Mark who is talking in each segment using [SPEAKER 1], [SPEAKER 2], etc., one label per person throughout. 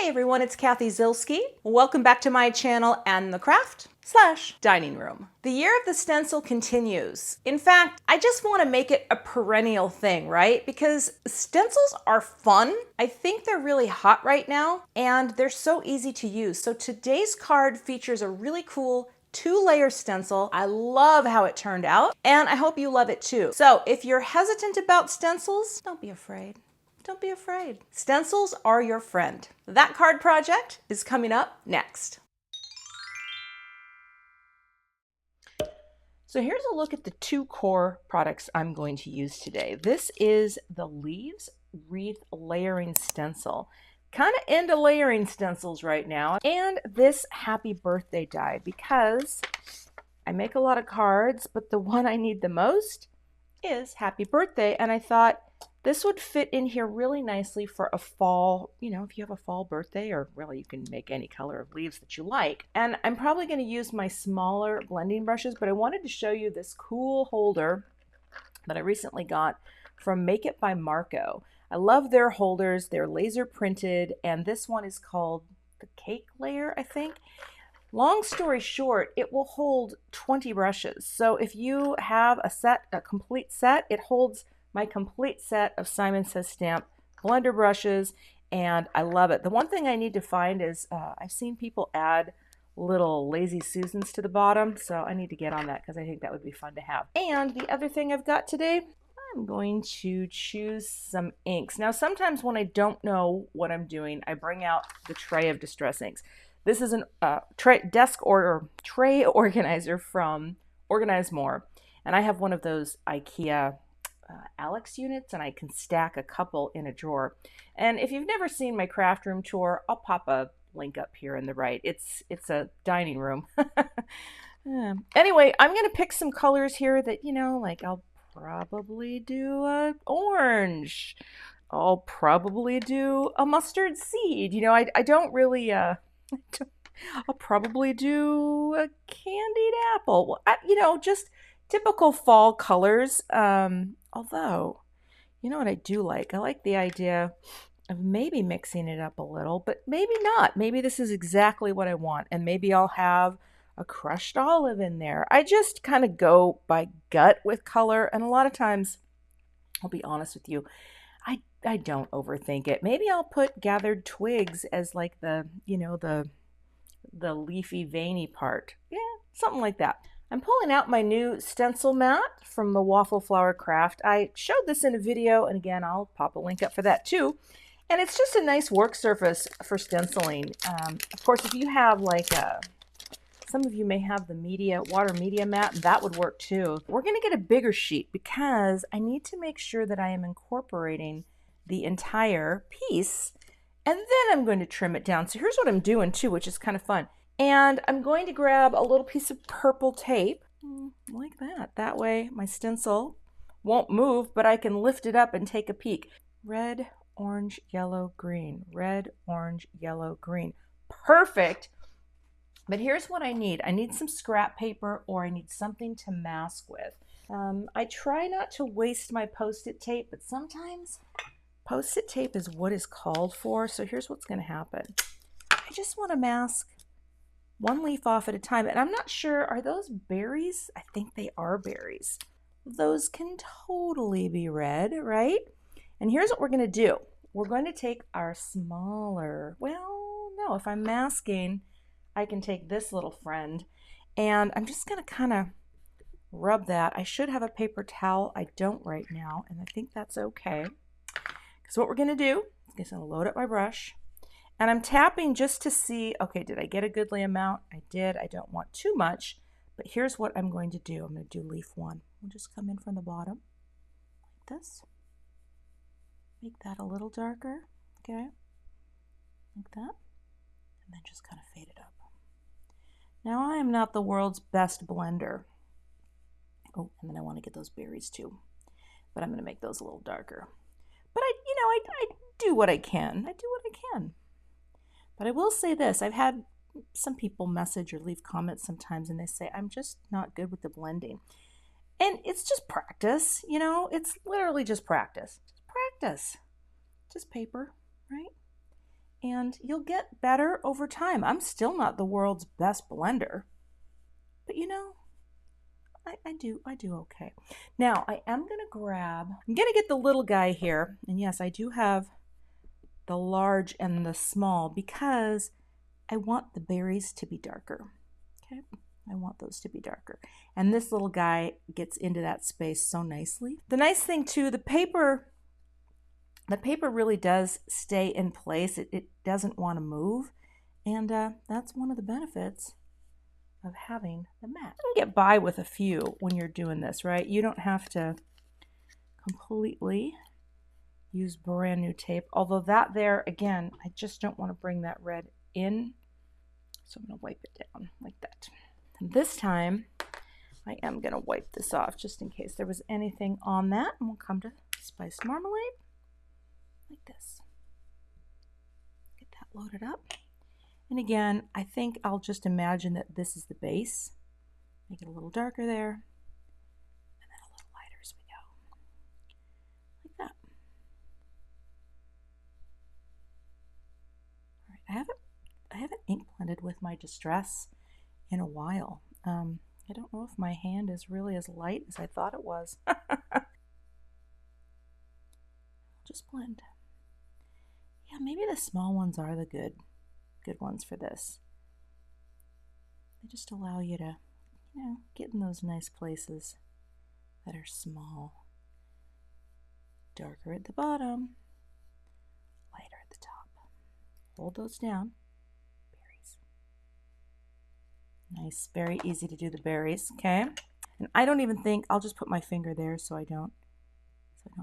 [SPEAKER 1] everyone, it's Cathy Zielske. Welcome back to my channel and the craft / dining room. The year of the stencil continues. In fact, I just want to make it a perennial thing, right? Because stencils are fun. I think they're really hot right now and they're so easy to use. So today's card features a really cool 2-layer stencil. I love how it turned out and I hope you love it too. So if you're hesitant about stencils, don't be afraid. Don't be afraid. Stencils are your friend. That card project is coming up next. So here's a look at the 2 core products I'm going to use today. This is the Leaves Wreath Layering Stencil. Kind of into layering stencils right now. And this Happy Birthday die, because I make a lot of cards, but the one I need the most is Happy Birthday. And I thought this would fit in here really nicely for a fall, you know, if you have a fall birthday, or really you can make any color of leaves that you like. And I'm probably going to use my smaller blending brushes, but I wanted to show you this cool holder that I recently got from Make It by Marco. I love their holders. They're laser printed, and this one is called the Cake Layer, I think. Long story short, it will hold 20 brushes. So if you have a complete set, it holds my complete set of Simon Says Stamp blender brushes, and I love it. The one thing I need to find is I've seen people add little Lazy Susans to the bottom, so I need to get on that because I think that would be fun to have. And the other thing I've got today, I'm going to choose some inks. Now sometimes when I don't know what I'm doing, I bring out the tray of distress inks. This is a tray organizer from OrganizeMore, and I have one of those IKEA Alex units, and I can stack a couple in a drawer. And if you've never seen my craft room tour, I'll pop a link up here in the right. It's a dining room. Anyway, I'm gonna pick some colors here that, you know, like I'll probably do a orange. I'll probably do a mustard seed. You know, I don't really I'll probably do a candied apple. You know, just typical fall colors. Although, you know what I do like? I like the idea of maybe mixing it up a little, but maybe not. Maybe this is exactly what I want, and maybe I'll have a crushed olive in there. I just kind of go by gut with color, and a lot of times, I'll be honest with you, I don't overthink it. Maybe I'll put gathered twigs as like the, you know, the leafy veiny part. Yeah, something like that. I'm pulling out my new stencil mat from the Waffle Flower Craft. I showed this in a video, and again, I'll pop a link up for that too. And it's just a nice work surface for stenciling. Of course, if you have like some of you may have the water media mat, that would work too. We're gonna get a bigger sheet because I need to make sure that I am incorporating the entire piece, and then I'm going to trim it down. So here's what I'm doing too, which is kind of fun. And I'm going to grab a little piece of purple tape, like that. That way my stencil won't move, but I can lift it up and take a peek. Red, orange, yellow, green. Red, orange, yellow, green. Perfect. But here's what I need. I need some scrap paper, or I need something to mask with. I try not to waste my Post-it tape, but sometimes Post-it tape is what is called for. So here's what's going to happen. I just want to mask one leaf off at a time. And I'm not sure, are those berries? I think they are berries. Those can totally be red, right? And here's what we're going to do. We're going to take our smaller, well, no, if I'm masking, I can take this little friend, and I'm just going to kind of rub that. I should have a paper towel. I don't right now, and I think that's okay. Because what we're going to do is I'm going to load up my brush. And I'm tapping just to see, okay, did I get a goodly amount? I did. I don't want too much, but here's what I'm going to do. I'm going to do leaf 1. We'll just come in from the bottom like this. Make that a little darker, okay? Like that. And then just kind of fade it up. Now I am not the world's best blender. Oh, and then I want to get those berries too. But I'm going to make those a little darker. But I do what I can. I do what I can. But I will say this, I've had some people message or leave comments sometimes, and they say, I'm just not good with the blending. And it's just practice, you know, it's literally just practice. Just practice. Just paper, right? and you'll get better over time. I'm still not the world's best blender, but you know, I do okay. Now I am gonna get the little guy here, and yes, I do have the large and the small because I want the berries to be darker. Okay, I want those to be darker, and this little guy gets into that space so nicely. The nice thing too, the paper really does stay in place. It doesn't want to move, and that's one of the benefits of having the mat. You can get by with a few when you're doing this, right? You don't have to completely use brand new tape, although that there, again, I just don't want to bring that red in, so I'm going to wipe it down like that. And this time, I am going to wipe this off just in case there was anything on that, and we'll come to spiced marmalade like this. Get that loaded up. And again, I think I'll just imagine that this is the base. Make it a little darker there, and then a little lighter as we go. Like that. All right, I haven't ink blended with my Distress in a while. I don't know if my hand is really as light as I thought it was. Just blend. Yeah, maybe the small ones are the good ones for this. They just allow you to, you know, get in those nice places that are small. Darker at the bottom, lighter at the top. Hold those down. Berries. Nice, very easy to do the berries, okay? And I don't even think, I'll just put my finger there so I don't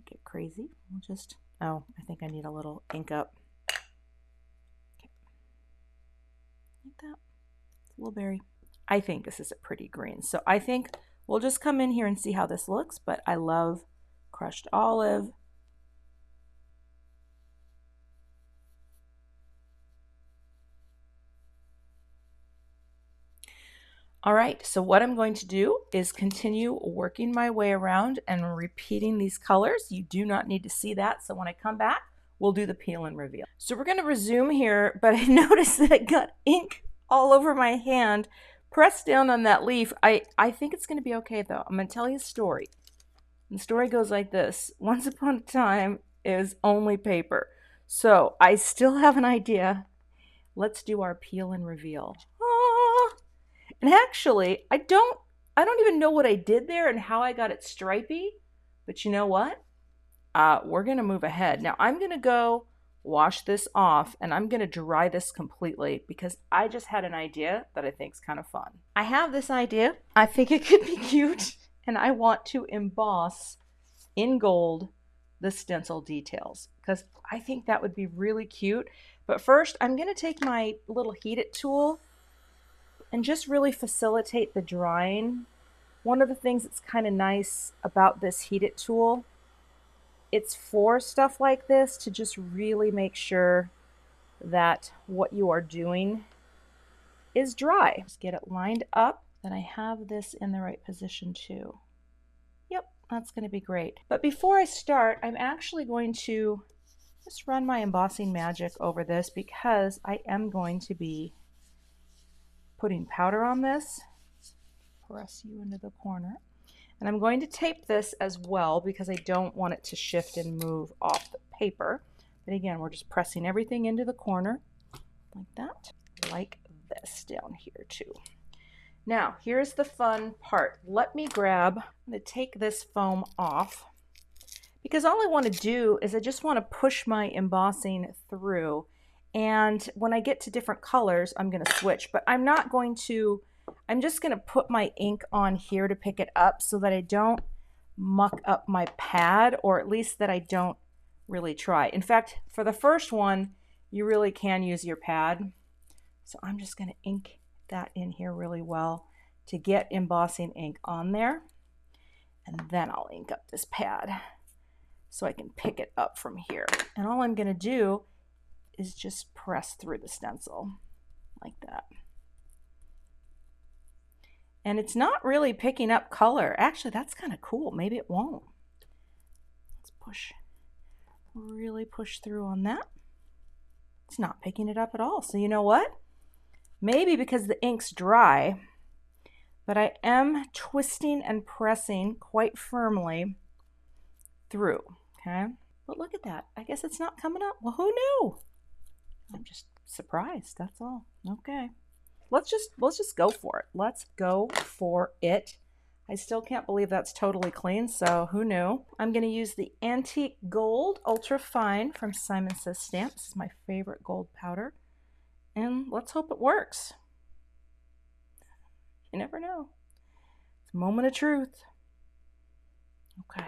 [SPEAKER 1] get crazy. We'll just, oh, I think I need a little ink up. Like that. It's a little berry. I think this is a pretty green. So I think we'll just come in here and see how this looks, but I love crushed olive. All right, so what I'm going to do is continue working my way around and repeating these colors. You do not need to see that, so when I come back, we'll do the peel and reveal. So we're gonna resume here, but I noticed that I got ink all over my hand. Press down on that leaf. I think it's gonna be okay though. I'm gonna tell you a story. And the story goes like this. Once upon a time, it was only paper. So I still have an idea. Let's do our peel and reveal. Ah! And actually, I don't even know what I did there and how I got it stripy, but you know what? We're gonna move ahead. Now I'm gonna go wash this off and I'm gonna dry this completely because I just had an idea that I think is kind of fun. I have this idea. I think it could be cute and I want to emboss in gold the stencil details because I think that would be really cute. But first, I'm gonna take my little heat it tool and just really facilitate the drying. One of the things that's kind of nice about this heat it tool, it's for stuff like this to just really make sure that what you are doing is dry. Just get it lined up, then I have this in the right position too. Yep, that's going to be great. But before I start, I'm actually going to just run my embossing magic over this because I am going to be putting powder on this. Press you into the corner. And I'm going to tape this as well because I don't want it to shift and move off the paper. But again, we're just pressing everything into the corner like that, like this down here too. Now, here's the fun part. Let me grab, I'm going to take this foam off because all I want to do is I just want to push my embossing through. And when I get to different colors, I'm going to switch, but I'm not going to, I'm just going to put my ink on here to pick it up so that I don't muck up my pad, or at least that I don't really try. In fact, for the first one, you really can use your pad. So I'm just going to ink that in here really well to get embossing ink on there. And then I'll ink up this pad so I can pick it up from here. And all I'm going to do is just press through the stencil like that. And it's not really picking up color. Actually, that's kind of cool. Maybe it won't. Let's push, really push through on that. It's not picking it up at all. So you know what? Maybe because the ink's dry, but I am twisting and pressing quite firmly through, okay? But look at that. I guess it's not coming up. Well, who knew? I'm just surprised, that's all. Okay. Let's just go for it. Let's go for it. I still can't believe that's totally clean, so who knew? I'm going to use the Antique Gold Ultra Fine from Simon Says Stamp. This is my favorite gold powder. And let's hope it works. You never know. It's a moment of truth. Okay.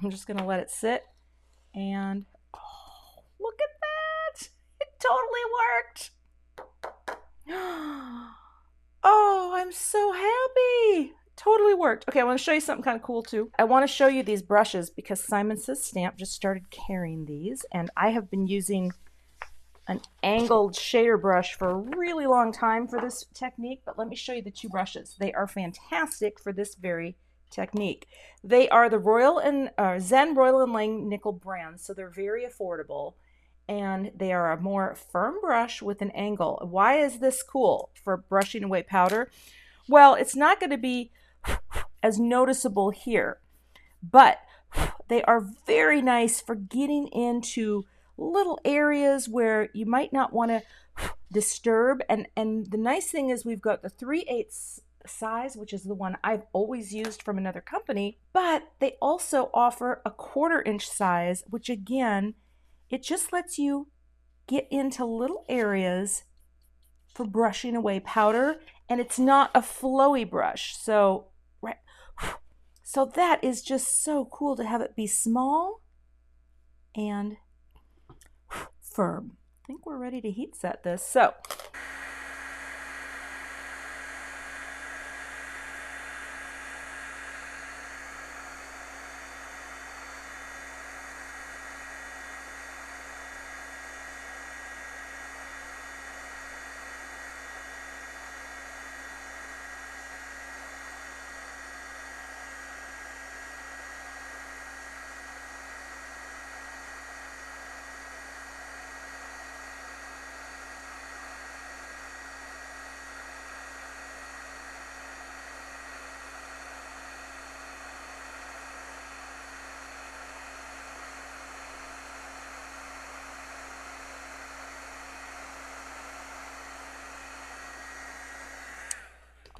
[SPEAKER 1] I'm just going to let it sit. And, oh, look at that. It totally worked. Oh, I'm so happy. Totally worked. Okay, I want to show you something kind of cool too. I want to show you these brushes because Simon Says Stamp just started carrying these, and I have been using an angled shader brush for a really long time for this technique, but let me show you the two brushes. They are fantastic for this very technique. They are the Royal and Zen Royal and Lang nickel brand, so they're very affordable, and they are a more firm brush with an angle. Why is this cool for brushing away powder? Well, it's not going to be as noticeable here, but they are very nice for getting into little areas where you might not want to disturb. And the nice thing is we've got the 3/8 size, which is the one I've always used from another company, but they also offer a 1/4 inch size, which again, it just lets you get into little areas for brushing away powder, and it's not a flowy brush. So, right, so that is just so cool to have it be small and firm. I think we're ready to heat set this. So,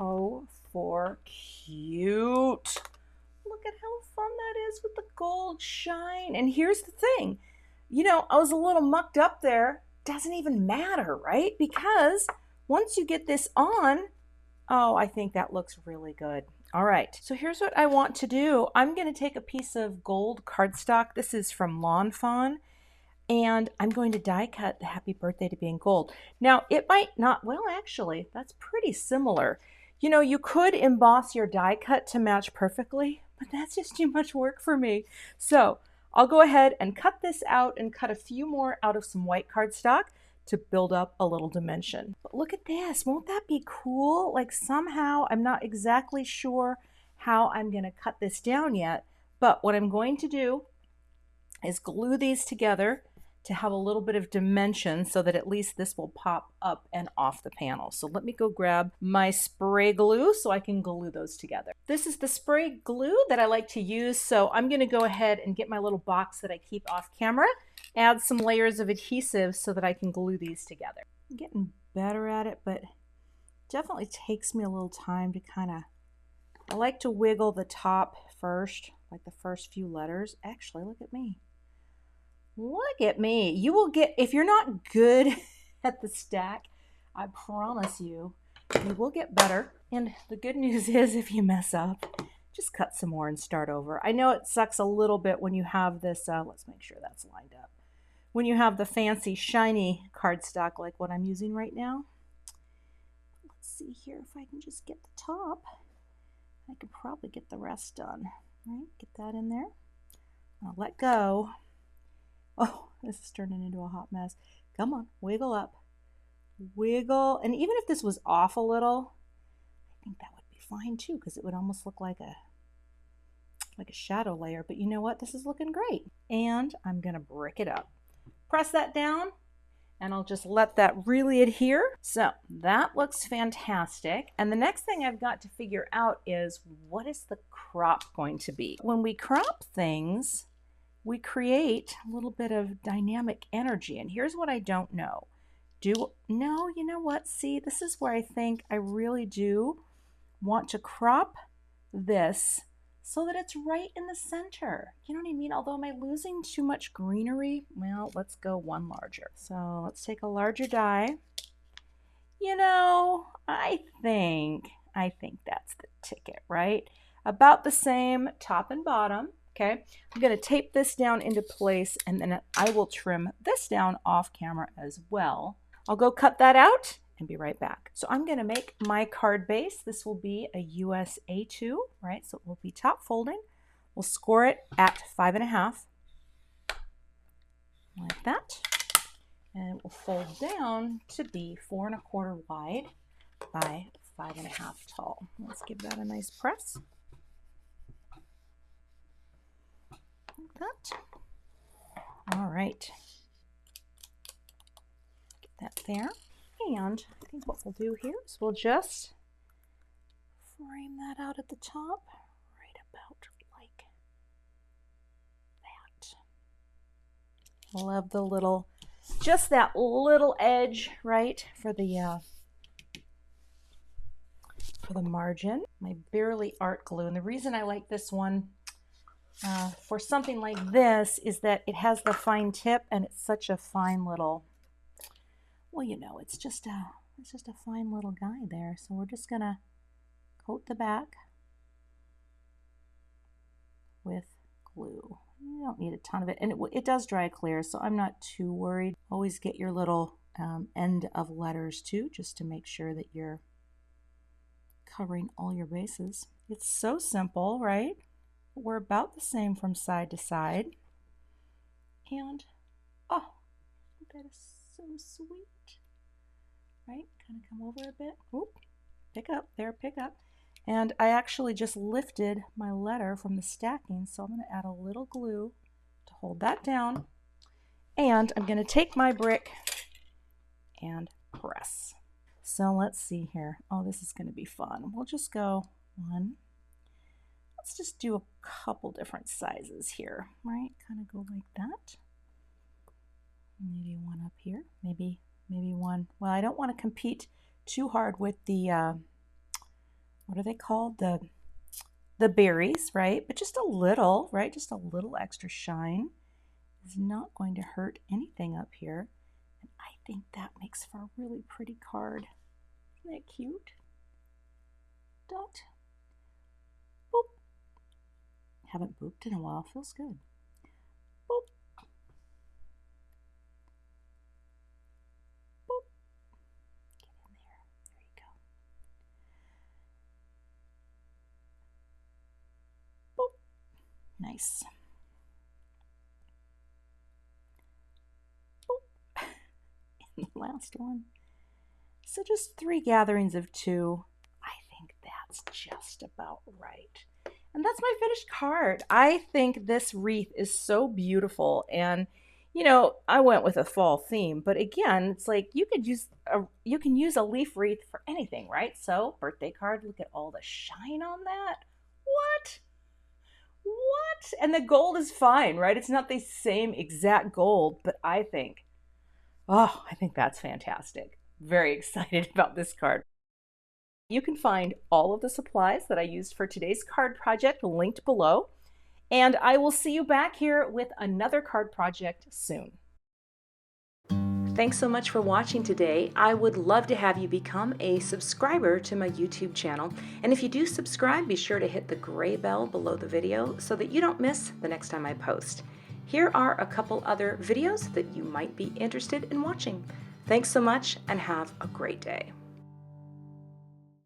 [SPEAKER 1] oh, for cute. Look at how fun that is with the gold shine. And here's the thing, you know, I was a little mucked up there. Doesn't even matter, right? Because once you get this on, oh, I think that looks really good. All right, so here's what I want to do. I'm going to take a piece of gold cardstock. This is from Fawn, and I'm going to die cut the Happy Birthday to Being Gold. Now, it might not, well, actually, that's pretty similar. You know, you could emboss your die cut to match perfectly, but that's just too much work for me. So I'll go ahead and cut this out and cut a few more out of some white cardstock to build up a little dimension. But look at this, won't that be cool? Like somehow, I'm not exactly sure how I'm gonna cut this down yet, but what I'm going to do is glue these together to have a little bit of dimension so that at least this will pop up and off the panel. So let me go grab my spray glue so I can glue those together. This is the spray glue that I like to use, so I'm gonna go ahead and get my little box that I keep off camera, add some layers of adhesive so that I can glue these together. I'm getting better at it, but definitely takes me a little time to I like to wiggle the top first, like the first few letters. Actually, look at me. Look at me. You will get, if you're not good at the stack, I promise you, you will get better. And the good news is if you mess up, just cut some more and start over. I know it sucks a little bit when you have this, let's make sure that's lined up. When you have the fancy shiny cardstock like what I'm using right now. Let's see here if I can just get the top. I could probably get the rest done. All right, get that in there. I'll let go. Oh, this is turning into a hot mess. Come on, wiggle up. Wiggle. And even if this was off a little, I think that would be fine too, because it would almost look like a shadow layer. But you know what? This is looking great. And I'm going to brick it up. Press that down. and I'll just let that really adhere. So that looks fantastic. And the next thing I've got to figure out is, what is the crop going to be? When we crop things, we create a little bit of dynamic energy. And here's what I don't know. No, you know what? See, this is where I think I really do want to crop this so that it's right in the center. You know what I mean? Although, am I losing too much greenery? Well, let's go one larger. So let's take a larger die. You know, I think that's the ticket, right? About the same top and bottom. Okay, I'm going to tape this down into place, and then I will trim this down off camera as well. I'll go cut that out and be right back. So I'm going to make my card base. This will be a US A2, right? So it will be top folding. We'll score it at 5.5, like that. And it will fold down to be 4.25 wide by 5.5 tall. Let's give that a nice press. Like that. All right. Get that there. And I think what we'll do here is we'll just frame that out at the top, right about like that. Love the little, just that little edge, right, for the margin. My Barely Art glue, and the reason I like this one for something like this is that it has the fine tip, and it's such a fine little, well, you know, it's just a fine little guy there. So we're just gonna coat the back with glue. You don't need a ton of it, and it does dry clear, so I'm not too worried. Always get your little end of letters too, just to make sure that you're covering all your bases. It's so simple, right? We're about the same from side to side. And, oh, that is so sweet. Right? Kind of come over a bit. Oop, pick up, there, pick up. And I actually just lifted my letter from the stacking, so I'm going to add a little glue to hold that down. And I'm going to take my brick and press. So let's see here. Oh, this is going to be fun. We'll just go one. Let's just do a couple different sizes here, right? Kind of go like that. Maybe one up here. Maybe one. Well, I don't want to compete too hard with the, what are they called? The berries, right? But just a little, right? Just a little extra shine is not going to hurt anything up here. And I think that makes for a really pretty card. Isn't that cute? Dot. Boop. Haven't booped in a while. Feels good. Boop. Boop. Get in there. There you go. Boop. Nice. Boop. And the last one. So just 3 gatherings of 2. I think that's just about right. And that's my finished card. I think this wreath is so beautiful. And, you know, I went with a fall theme, but again, it's like you can use a leaf wreath for anything, right? So birthday card, look at all the shine on that. What? And the gold is fine, right? It's not the same exact gold, but I think that's fantastic. Very excited about this card. You can find all of the supplies that I used for today's card project linked below, and I will see you back here with another card project soon. Thanks so much for watching today. I would love to have you become a subscriber to my YouTube channel, and if you do subscribe, be sure to hit the gray bell below the video so that you don't miss the next time I post. Here are a couple other videos that you might be interested in watching. Thanks so much and have a great day.